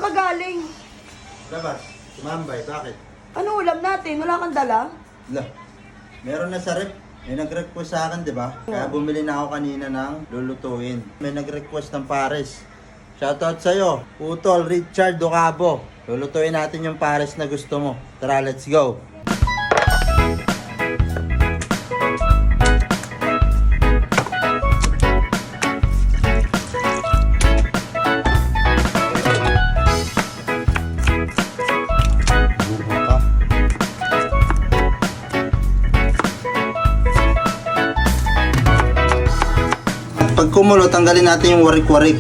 Saan ka galing? Labas, sumambay, bakit? Ano ulam natin? Wala kang dala? Lah, meron na sa rep. May nag-request sa akin, di ba? Kaya bumili na ako kanina ng lulutuin. May nag-request ng pares. Shoutout sa'yo, Utol Richard Ducabo. Lulutuin natin yung pares na gusto mo. Tara, let's go! Pag kumulo, tanggalin natin yung warik-warik.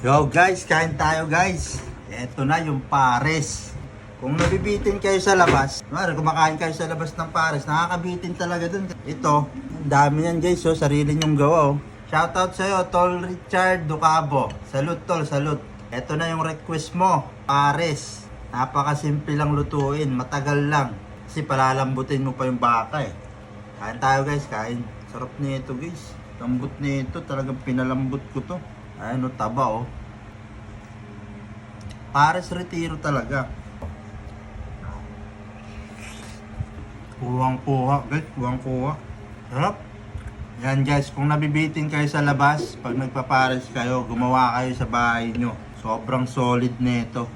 Yo guys, kain tayo guys. Eto na yung pares. Kung nabibitin kayo sa labas, kumakain kayo sa labas ng pares, nakakabitin talaga dun. Ito, ang dami yan guys, oh, sarili nyong gawa. Oh. Shoutout sa'yo, Tol Richard Ducabo. Salute tol, salute. Eto na yung request mo, pares. Napakasimple lang lutuin, matagal lang. Kasi palalambutin mo pa yung baka eh. Kain tayo guys, kain. Sarap nito guys. Lambot nito, talagang pinalambot ko to. Ano, taba oh. Pares retiro talaga. Kuwang-kuha guys, kuwang-kuha. Sarap. Yan guys, kung nabibitin kayo sa labas, pag nagpapares kayo, gumawa kayo sa bahay nyo. Sobrang solid nito.